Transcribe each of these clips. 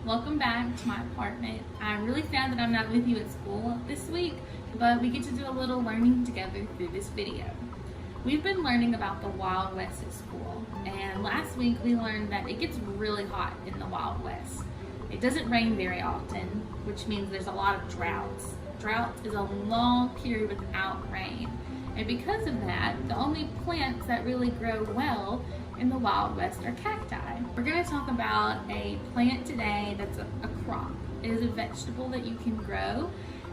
Welcome back to my apartment. I'm really sad that I'm not with you at school this week, but we get to do a little learning together through this video. We've been learning about the Wild West at school, and last week we learned that it gets really hot in the Wild West. It doesn't rain very often, which means there's a lot of droughts. Drought is a long period without rain, and because of that, the only plants that really grow well in the Wild West are cacti. We're going to talk about a plant today that's a crop. It is a vegetable that you can grow,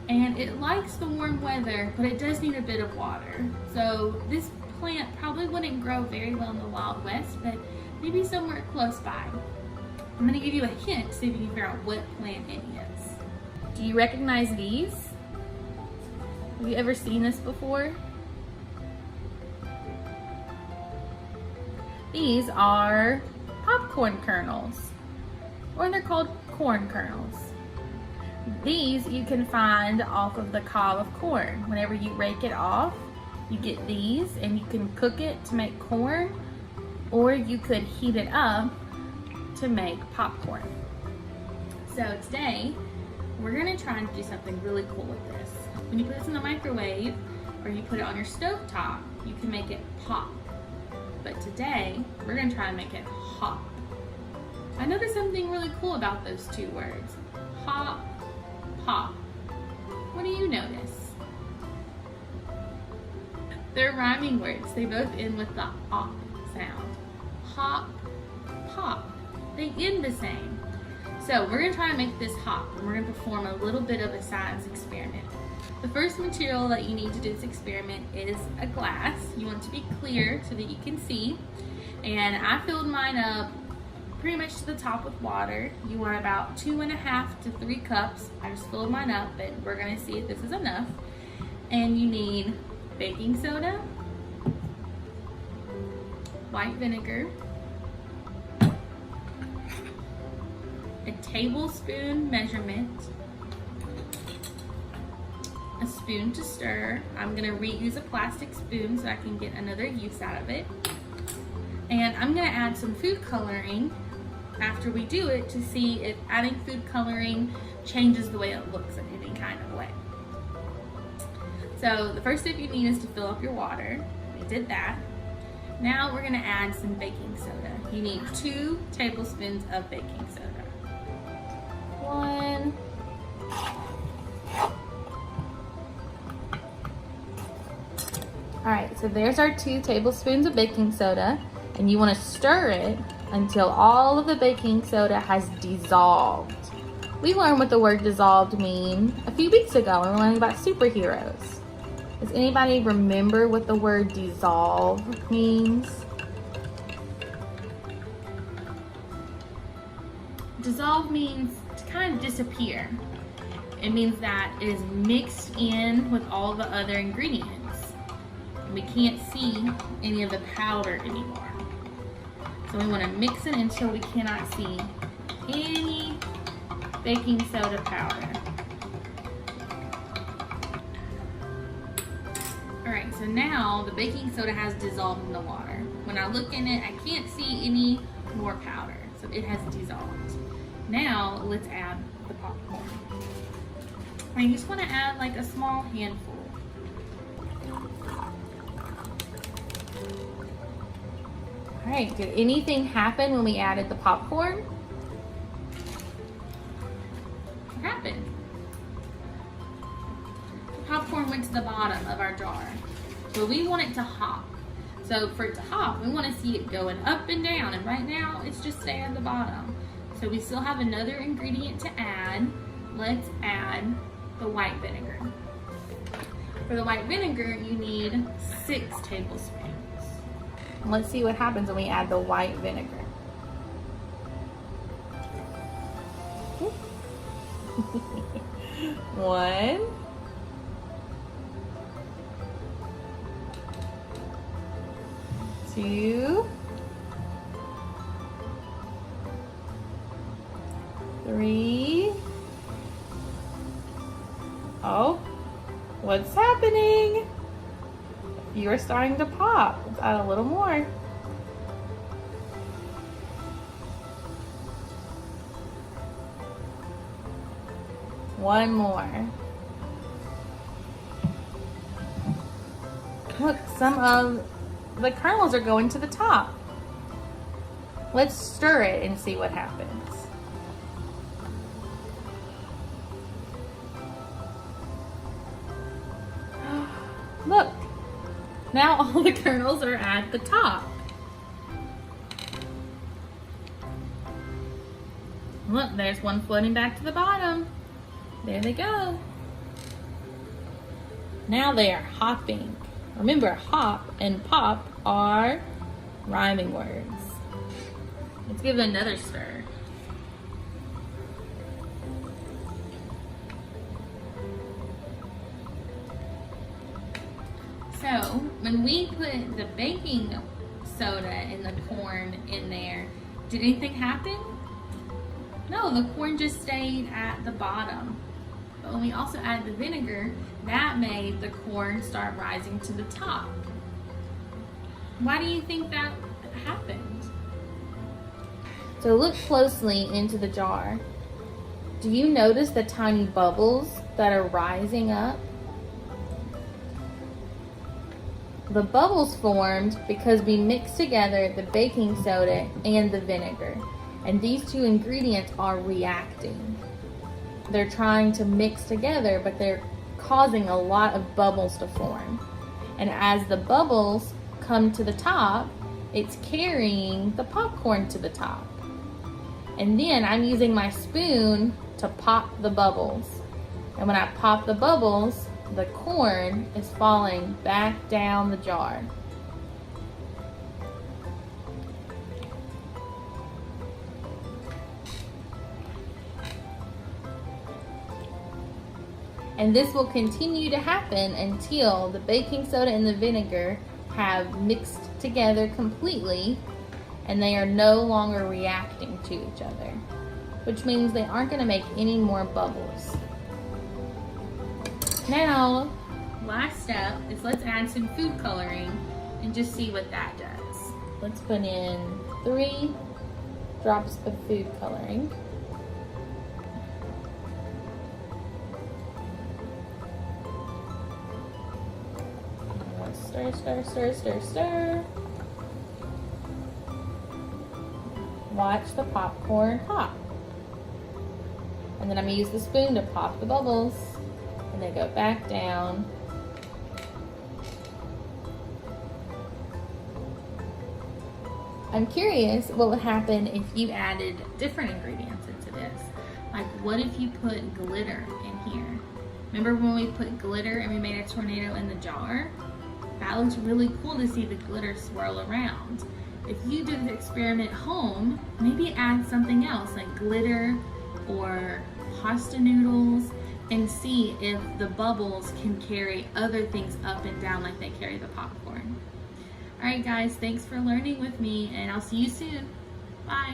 and it likes the warm weather, but it does need a bit of water. So this plant probably wouldn't grow very well in the Wild West, but maybe somewhere close by. I'm going to give you a hint so you can figure out what plant it is. Do you recognize these? Have you ever seen this before? These are popcorn kernels, or they're called corn kernels. These you can find off of the cob of corn. Whenever you rake it off, you get these and you can cook it to make corn, or you could heat it up to make popcorn. So today, we're gonna try and do something really cool with this. When you put this in the microwave, or you put it on your stove top, you can make it pop. But today, we're gonna try and make it hop. I noticed something really cool about those two words. Hop, pop. What do you notice? They're rhyming words. They both end with the op sound. Hop, pop. They end the same. So we're gonna try and make this hop, and we're gonna perform a little bit of a science experiment. The first material that you need to do this experiment is a glass. You want it to be clear so that you can see. And I filled mine up pretty much to the top with water. You want about 2.5 to 3 cups. I just filled mine up, but we're gonna see if this is enough. And you need baking soda, white vinegar, a tablespoon measurement, a spoon to stir. I'm gonna reuse a plastic spoon so I can get another use out of it. And I'm gonna add some food coloring after we do it to see if adding food coloring changes the way it looks in any kind of way. So the first step you need is to fill up your water. We did that. Now we're gonna add some baking soda. You need 2 tablespoons of baking soda. 1. All right, so there's our 2 tablespoons of baking soda, and you want to stir it until all of the baking soda has dissolved. We learned what the word dissolved means a few weeks ago when we were learning about superheroes. Does anybody remember what the word dissolve means? Dissolve means to kind of disappear. It means that it is mixed in with all the other ingredients. We can't see any of the powder anymore. So we want to mix it until we cannot see any baking soda powder. Alright, so now the baking soda has dissolved in the water. When I look in it, I can't see any more powder. So it has dissolved. Now let's add the popcorn. And you just want to add like a small handful. All right, did anything happen when we added the popcorn? What happened? The popcorn went to the bottom of our jar. So we want it to hop. So for it to hop, we want to see it going up and down. And right now, it's just staying at the bottom. So we still have another ingredient to add. Let's add the white vinegar. For the white vinegar, you need 6 tablespoons. Let's see what happens when we add the white vinegar. One. Two. 3. Oh, what's happening? You're starting to pop. Let's add a little more. One more. Look, some of the kernels are going to the top. Let's stir it and see what happens. Look, now all the kernels are at the top. Look, there's one floating back to the bottom. There they go. Now they are hopping. Remember, hop and pop are rhyming words. Let's give it another stir. So, when we put the baking soda and the corn in there, did anything happen? No, the corn just stayed at the bottom. But when we also added the vinegar, that made the corn start rising to the top. Why do you think that happened? So look closely into the jar. Do you notice the tiny bubbles that are rising up? The bubbles formed because we mixed together the baking soda and the vinegar, and these two ingredients are reacting. They're trying to mix together, but they're causing a lot of bubbles to form. And as the bubbles come to the top, it's carrying the popcorn to the top. And then I'm using my spoon to pop the bubbles. And when I pop the bubbles, the corn is falling back down the jar. And this will continue to happen until the baking soda and the vinegar have mixed together completely and they are no longer reacting to each other, which means they aren't going to make any more bubbles. Now, last step is let's add some food coloring and just see what that does. Let's put in 3 drops of food coloring. Stir, stir, stir, stir, stir. Watch the popcorn pop. And then I'm going to use the spoon to pop the bubbles. And they go back down. I'm curious what would happen if you added different ingredients into this. Like, what if you put glitter in here? Remember when we put glitter and we made a tornado in the jar? That looks really cool to see the glitter swirl around. If you do the experiment at home, maybe add something else like glitter or pasta noodles and see if the bubbles can carry other things up and down like they carry the popcorn. All right guys, thanks for learning with me and I'll see you soon. Bye.